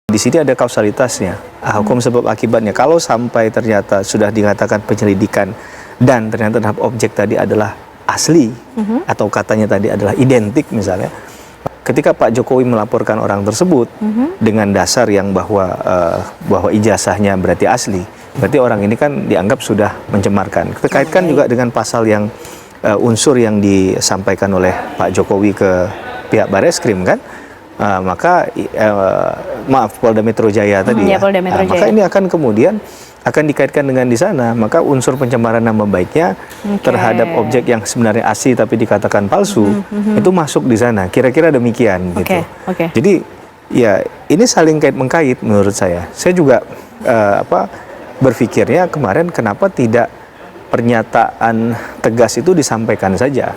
Di sini ada kausalitasnya, hukum sebab akibatnya. Kalau sampai ternyata sudah dikatakan penyelidikan dan ternyata tahap objek tadi adalah asli atau katanya tadi adalah identik misalnya, ketika Pak Jokowi melaporkan orang tersebut dengan dasar yang bahwa ijazahnya berarti asli, berarti orang ini kan dianggap sudah mencemarkan. Kita kaitkan juga dengan pasal yang unsur yang disampaikan oleh Pak Jokowi ke pihak Bareskrim kan. Maka maaf Polda Metro Jaya tadi ya. Polda Metro Jaya. Maka ini akan kemudian akan dikaitkan dengan di sana, maka unsur pencemaran nama baiknya terhadap objek yang sebenarnya asli tapi dikatakan palsu itu masuk di sana. Kira-kira demikian gitu. Jadi ya ini saling kait mengkait menurut saya. Saya juga berpikirnya kemarin kenapa tidak pernyataan tegas itu disampaikan saja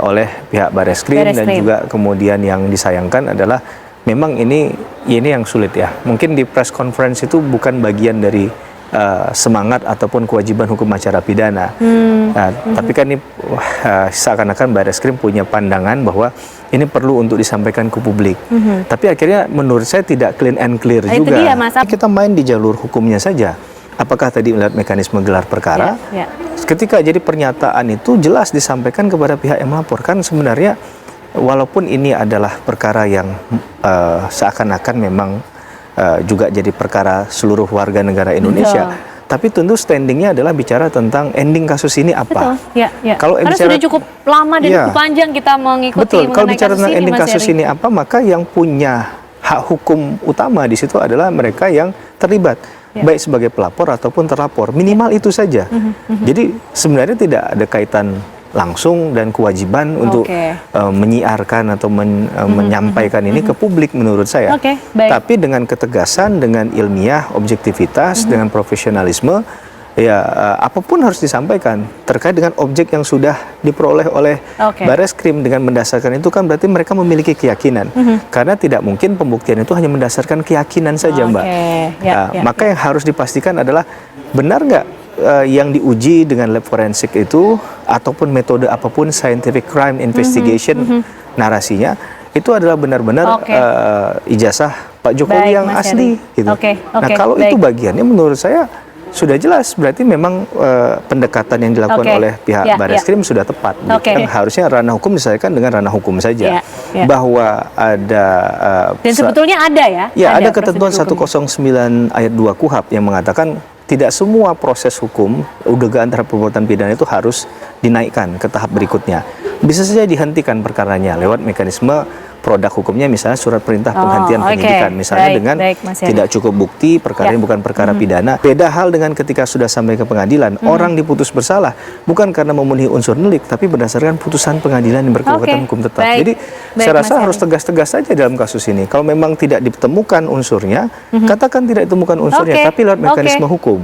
oleh pihak Bareskrim dan juga kemudian yang disayangkan adalah memang ini yang sulit ya. Mungkin di press conference itu bukan bagian dari semangat ataupun kewajiban hukum acara pidana. Tapi kan ini seakan-akan Bareskrim punya pandangan bahwa ini perlu untuk disampaikan ke publik. Tapi akhirnya menurut saya tidak clean and clear juga. Itu dia, Mas. Kita main di jalur hukumnya saja. Apakah tadi melihat mekanisme gelar perkara? Ketika jadi pernyataan itu jelas disampaikan kepada pihak yang melaporkan, sebenarnya walaupun ini adalah perkara yang seakan-akan memang juga jadi perkara seluruh warga negara Indonesia, tapi tentu standingnya adalah bicara tentang ending kasus ini apa. Kalau karena bicara, sudah cukup lama dan cukup panjang kita mengikuti kalau bicara tentang ending kasus ini apa, maka yang punya hak hukum utama di situ adalah mereka yang terlibat. Baik sebagai pelapor ataupun terlapor, minimal itu saja. Jadi sebenarnya tidak ada kaitan langsung dan kewajiban untuk menyiarkan atau menyampaikan ini ke publik menurut saya. Tapi dengan ketegasan, dengan ilmiah, objektivitas, dengan profesionalisme, ya apapun harus disampaikan terkait dengan objek yang sudah diperoleh oleh Bareskrim. Dengan mendasarkan itu kan berarti mereka memiliki keyakinan, karena tidak mungkin pembuktian itu hanya mendasarkan keyakinan saja, Mbak. Maka yang harus dipastikan adalah benar nggak yang diuji dengan lab forensik itu ataupun metode apapun, scientific crime investigation narasinya itu adalah benar-benar ijazah Pak Jokowi yang asli gitu. Nah kalau itu bagiannya menurut saya sudah jelas, berarti memang pendekatan yang dilakukan oleh pihak Bareskrim sudah tepat. Kan harusnya ranah hukum diselesaikan dengan ranah hukum saja. Bahwa ada dan sebetulnya ada ya. Ya, ada ketentuan 109 ayat 2 KUHP yang mengatakan tidak semua proses hukum dugaan terhadap perbuatan pidana itu harus dinaikkan ke tahap berikutnya. Bisa saja dihentikan perkaranya lewat mekanisme produk hukumnya, misalnya surat perintah penghentian penyidikan, misalnya dengan tidak cukup bukti, perkara ini bukan perkara pidana. Beda hal dengan ketika sudah sampai ke pengadilan, orang diputus bersalah bukan karena memenuhi unsur delik, tapi berdasarkan putusan pengadilan yang berkekuatan hukum tetap. Jadi saya rasa harus tegas-tegas saja dalam kasus ini. Kalau memang tidak ditemukan unsurnya, katakan tidak ditemukan unsurnya, tapi lewat mekanisme hukum.